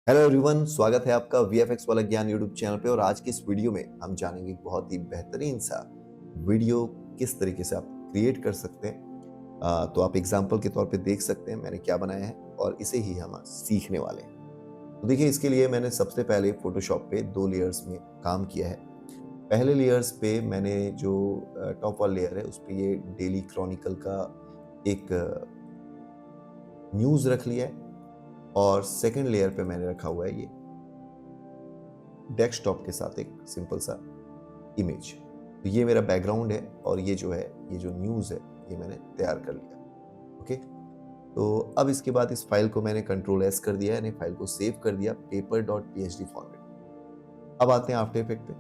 Hello everyone, स्वागत है आपका वीएफएक्स वाला ज्ञान यूट्यूब चैनल पे। और आज की इस वीडियो में हम जानेंगे बहुत ही बेहतरीन सा वीडियो किस तरीके से आप क्रिएट कर सकते हैं। तो आप एग्जांपल के तौर पे देख सकते हैं मैंने क्या बनाया है और इसे ही हम आज सीखने वाले हैं। तो देखिए, इसके लिए मैंने सबसे पहले फोटोशॉप पे 2 लेयर्स में काम किया है। पहले लेयर्स पे मैंने जो टॉप वाला लेयर है उस पे ये डेली क्रॉनिकल का एक न्यूज़ रख लिया है और सेकंड लेयर पे मैंने रखा हुआ है ये डेस्कटॉप के साथ एक सिंपल सा इमेज। तो ये मेरा बैकग्राउंड है और ये जो है, ये जो न्यूज़ है, ये मैंने तैयार कर लिया। ओके, तो अब इसके बाद इस फाइल को मैंने कंट्रोल एस कर दिया, यानी फाइल को सेव कर दिया paper.phd फॉर्मेट। अब आते हैं आफ्टर इफेक्ट पे।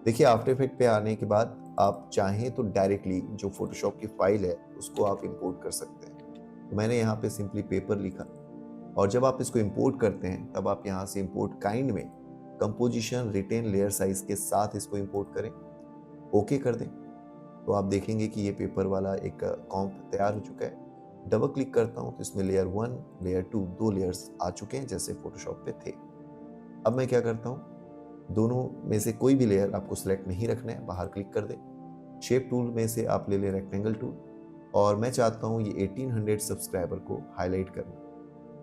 देखिए, आफ्टर इफेक्ट पे आने के बाद आप चाहें तो डायरेक्टली जो फोटोशॉप की फाइल है उसको आप इंपोर्ट कर सकते हैं। तो मैंने यहाँ पे सिंपली पेपर लिखा और जब आप इसको इंपोर्ट करते हैं तब आप यहाँ से इंपोर्ट काइंड में कंपोजिशन रिटेन लेयर साइज के साथ इसको इंपोर्ट करें, ओके कर दें। तो आप देखेंगे कि ये पेपर वाला एक कॉम्प तैयार हो चुका है। डबल क्लिक करता हूँ तो इसमें लेयर 1 लेयर 2 दो लेयर्स आ चुके हैं जैसे फोटोशॉप पे थे। अब मैं क्या करता हूँ, दोनों में से कोई भी लेयर आपको सिलेक्ट नहीं रखना है, बाहर क्लिक कर दें। शेप टूल में से आप ले लें रेक्टेंगल टूल और मैं चाहता हूँ ये 1800 सब्सक्राइबर को हाईलाइट करना।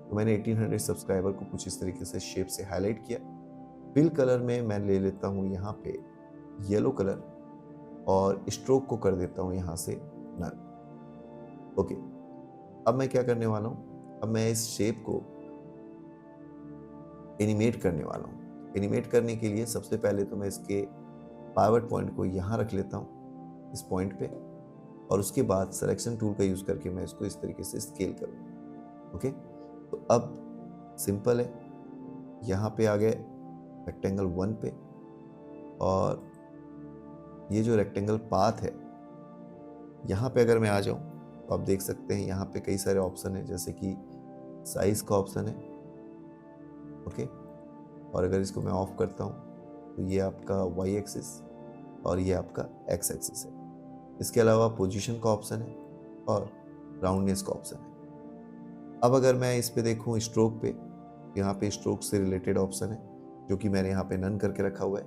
तो मैंने 1800 सब्सक्राइबर को कुछ इस तरीके से शेप से हाईलाइट किया। फिल कलर में मैं ले लेता हूँ यहाँ पे येलो कलर और स्ट्रोक को कर देता हूँ यहाँ से नन। ओके, अब मैं क्या करने वाला हूँ, अब मैं इस शेप को एनिमेट करने वाला हूँ। एनिमेट करने के लिए सबसे पहले तो मैं इसके पावट पॉइंट को यहाँ रख लेता हूँ इस पॉइंट पे और उसके बाद सिलेक्शन टूल का यूज करके मैं इसको इस तरीके से स्केल करूँगा। ओके, तो अब सिंपल है, यहाँ पे आ गए रेक्टेंगल 1 पे और ये जो रेक्टेंगल पाथ है यहाँ पे अगर मैं आ जाऊँ तो आप देख सकते हैं यहाँ पे कई सारे ऑप्शन है, जैसे कि साइज का ऑप्शन है। ओके, और अगर इसको मैं ऑफ करता हूँ तो ये आपका वाई एक्सिस और ये आपका एक्स एक्सिस है। इसके अलावा पोजीशन का ऑप्शन है और राउंडनेस का ऑप्शन है। अब अगर मैं इस पे देखूँ स्ट्रोक पे, यहाँ पे स्ट्रोक से रिलेटेड ऑप्शन है जो कि मैंने यहाँ पे नन करके रखा हुआ है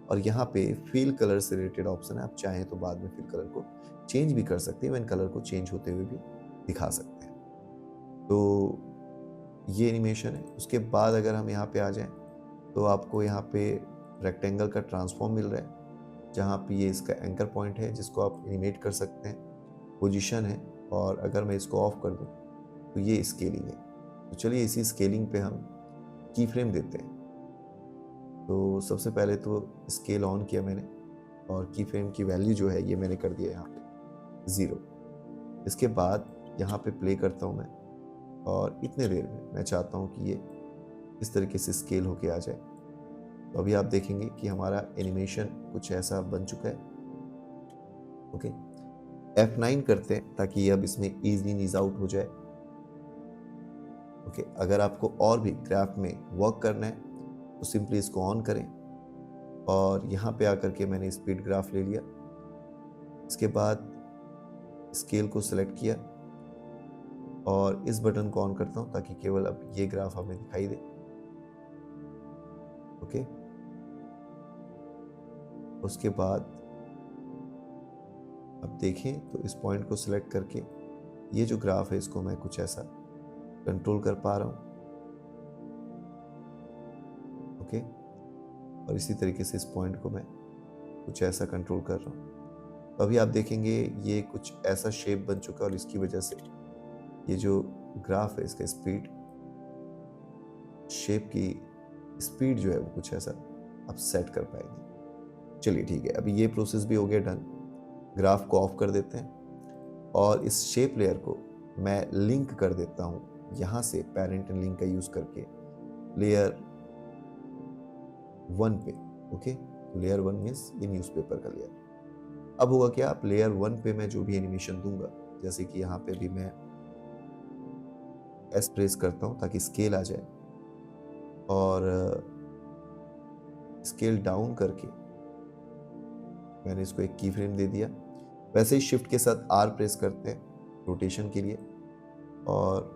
और यहाँ पे फिल कलर से रिलेटेड ऑप्शन है। आप चाहें तो बाद में फिल कलर को चेंज भी कर सकते हैं, मैं इन कलर को चेंज होते हुए भी दिखा सकते हैं। तो ये एनिमेशन है। उसके बाद अगर हम यहाँ पे आ जाएं तो आपको यहाँ पे रेक्टेंगल का ट्रांसफॉर्म मिल रहा है जहाँ पे ये इसका एंकर पॉइंट है जिसको आप एनिमेट कर सकते हैं। पोजीशन है और अगर मैं इसको ऑफ कर दूँ तो ये स्केलिंग है। तो चलिए इसी स्केलिंग पे हम की फ्रेम देते हैं। तो सबसे पहले तो स्केल ऑन किया मैंने और की फ्रेम की वैल्यू जो है ये मैंने कर दिया यहाँ पे 0। इसके बाद यहाँ पे प्ले करता हूँ मैं और इतने देर में मैं चाहता हूँ कि ये इस तरीके से स्केल होके आ जाए। तो अभी आप देखेंगे कि हमारा एनिमेशन कुछ ऐसा बन चुका है। ओके, F9 करते हैं ताकि ये अब इसमें ईज इन ईज आउट हो जाए। ओके, अगर आपको और भी ग्राफ में वर्क करना है तो सिंपली इसको ऑन करें और यहाँ पे आकर के मैंने स्पीड ग्राफ ले लिया। इसके बाद स्केल को सिलेक्ट किया और इस बटन को ऑन करता हूँ ताकि केवल अब ये ग्राफ हमें दिखाई दे। ओके, उसके बाद अब देखें तो इस पॉइंट को सिलेक्ट करके ये जो ग्राफ है इसको मैं कुछ ऐसा कंट्रोल कर पा रहा हूँ। ओके, और इसी तरीके से इस पॉइंट को मैं कुछ ऐसा कंट्रोल कर रहा हूँ। तो अभी आप देखेंगे ये कुछ ऐसा शेप बन चुका है और इसकी वजह से ये जो ग्राफ है इसका स्पीड, शेप की स्पीड जो है वो कुछ ऐसा आप सेट कर पाएंगे। चलिए ठीक है, अभी ये प्रोसेस भी हो गया डन। ग्राफ को ऑफ कर देते हैं और इस शेप लेयर को मैं लिंक कर देता हूँ यहाँ से पेरेंट एंड लिंक का यूज करके लेयर 1 पे। ओके, तो लेयर 1 मीन्स ये न्यूज़पेपर का लेयर। अब होगा क्या, आप लेयर 1 पे मैं जो भी एनिमेशन दूंगा, जैसे कि यहाँ पे भी मैं एस प्रेस करता हूँ ताकि स्केल आ जाए और स्केल डाउन करके मैंने इसको एक की फ्रेम दे दिया। वैसे ही शिफ्ट के साथ आर प्रेस करते हैं रोटेशन के लिए और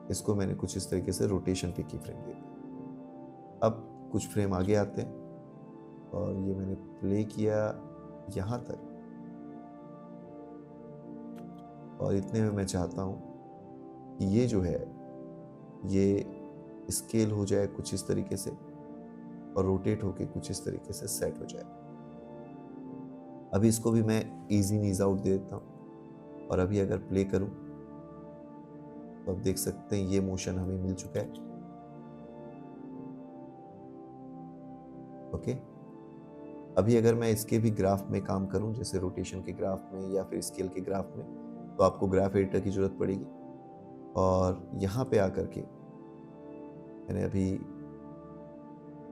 इसको मैंने कुछ इस तरीके से रोटेशन पे की फ्रेम दे दिया। अब कुछ फ्रेम आगे आते हैं और ये मैंने प्ले किया यहाँ तक, और इतने में मैं चाहता हूँ कि ये जो है ये स्केल हो जाए कुछ इस तरीके से और रोटेट होके कुछ इस तरीके से सेट हो जाए। अभी इसको भी मैं ईज इन ईज आउट दे देता हूँ, और अभी अगर प्ले करूँ तो आप देख सकते हैं ये मोशन हमें मिल चुका है। ओके, अभी अगर मैं इसके भी ग्राफ में काम करूं, जैसे रोटेशन के ग्राफ में या फिर स्केल के ग्राफ में, तो आपको ग्राफ एडिटर की ज़रूरत पड़ेगी। और यहाँ पे आकर के मैंने अभी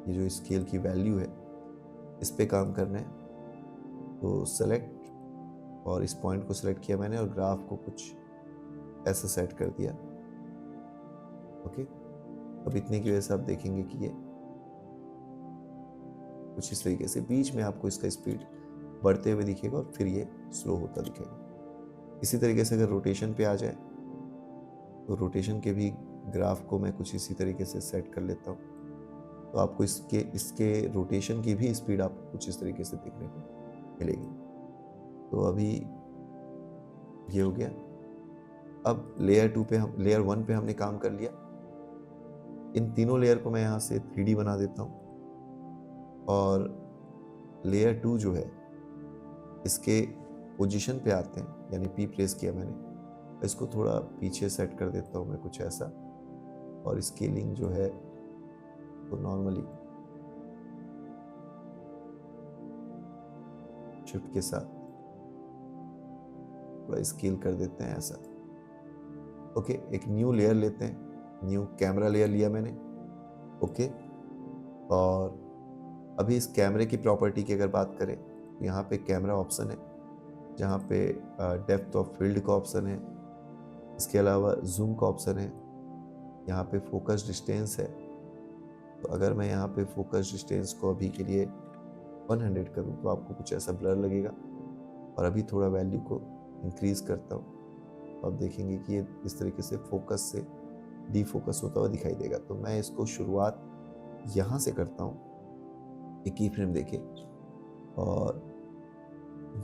ये जो स्केल की वैल्यू है इस पे काम करना है, तो सेलेक्ट, और इस पॉइंट को सेलेक्ट किया मैंने और ग्राफ को कुछ ऐसा सेट कर दिया। ओके, अब इतने की वजह से आप देखेंगे कि ये कुछ इस तरीके से बीच में आपको इसका स्पीड बढ़ते हुए दिखेगा और फिर ये स्लो होता दिखेगा। इसी तरीके से अगर रोटेशन पे आ जाए तो रोटेशन के भी ग्राफ को मैं कुछ इसी तरीके से सेट कर लेता हूँ, तो आपको इसके रोटेशन की भी स्पीड आपको कुछ इस तरीके से देखने को मिलेगी। तो अभी ये हो गया। अब लेयर 1 पे हमने काम कर लिया। इन तीनों लेयर को मैं यहाँ से 3D बना देता हूँ, और लेयर 2 जो है इसके पोजीशन पे आते हैं, यानी P प्रेस किया मैंने, इसको थोड़ा पीछे सेट कर देता हूँ मैं कुछ ऐसा, और स्केलिंग जो है तो नॉर्मली शिफ्ट के साथ थोड़ा स्केल कर देते हैं ऐसा। ओके, एक न्यू लेयर लेते हैं, न्यू कैमरा लेयर लिया मैंने। ओके, और अभी इस कैमरे की प्रॉपर्टी की अगर बात करें तो यहाँ पे कैमरा ऑप्शन है, जहाँ पे डेप्थ ऑफ फील्ड का ऑप्शन है, इसके अलावा जूम का ऑप्शन है, यहाँ पे फोकस डिस्टेंस है। तो अगर मैं यहाँ पे फोकस डिस्टेंस को अभी के लिए 100 करूँ तो आपको कुछ ऐसा ब्लर लगेगा, और अभी थोड़ा वैल्यू को इंक्रीज करता हूँ तो आप देखेंगे कि ये इस तरीके से फोकस से डीफोकस होता हुआ दिखाई देगा। तो मैं इसको शुरुआत यहाँ से करता हूँ एक की फ्रेम देके, और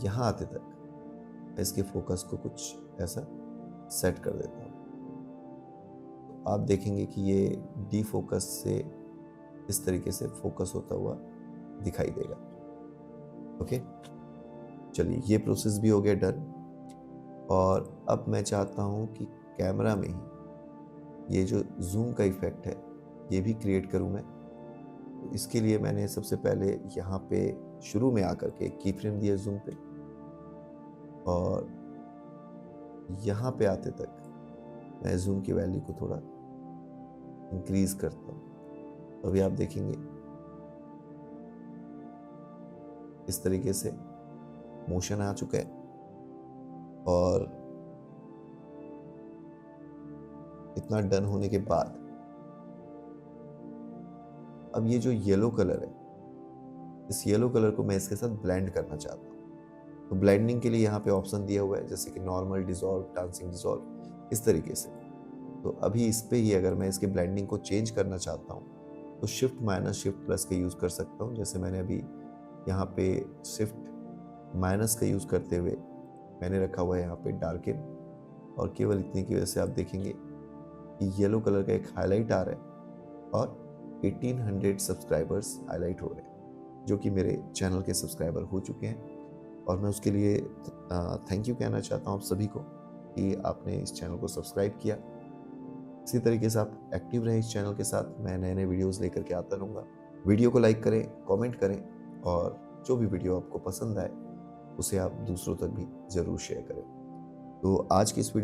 यहाँ आते तक इसके फोकस को कुछ ऐसा सेट कर देता हूँ। तो आप देखेंगे कि ये डीफोकस से इस तरीके से फोकस होता हुआ दिखाई देगा। ओके, चलिए ये प्रोसेस भी हो गया डन। और अब मैं चाहता हूँ कि कैमरा में ही ये जो जूम का इफेक्ट है ये भी क्रिएट करूँ मैं। तो इसके लिए मैंने सबसे पहले यहाँ पे शुरू में आकर के की फ्रेम दिया जूम पे, और यहाँ पे आते तक मैं जूम की वैल्यू को थोड़ा इंक्रीज करता हूँ। तो अभी आप देखेंगे इस तरीके से मोशन आ चुका है, और इतना डन होने के बाद अब ये जो येलो कलर है, इस येलो कलर को मैं इसके साथ ब्लेंड करना चाहता हूँ। तो ब्लेंडिंग के लिए यहाँ पे ऑप्शन दिया हुआ है, जैसे कि नॉर्मल, डिसॉल्व, डांसिंग डिसॉल्व, इस तरीके से। तो अभी इस पे ही अगर मैं इसके ब्लेंडिंग को चेंज करना चाहता हूँ तो शिफ्ट माइनस शिफ्ट प्लस का यूज़ कर सकता हूँ। जैसे मैंने अभी यहाँ पे शिफ्ट माइनस का यूज़ करते हुए मैंने रखा हुआ है यहाँ पे डार्कन, और केवल इतने की वजह से आप देखेंगे कि येलो कलर का एक हाईलाइट आ रहा है और 1800 सब्सक्राइबर्स हाईलाइट हो रहे हैं, जो कि मेरे चैनल के सब्सक्राइबर हो चुके हैं। और मैं उसके लिए थैंक यू कहना चाहता हूँ आप सभी को कि आपने इस चैनल को सब्सक्राइब किया। इसी तरीके से आप एक्टिव रहें इस चैनल के साथ, मैं नए नए वीडियोज़ लेकर के आता रहूँगा। वीडियो को लाइक करें, कमेंट करें, और जो भी वीडियो आपको पसंद आए उसे आप दूसरों तक भी ज़रूर शेयर करें। तो आज की इस वीडियो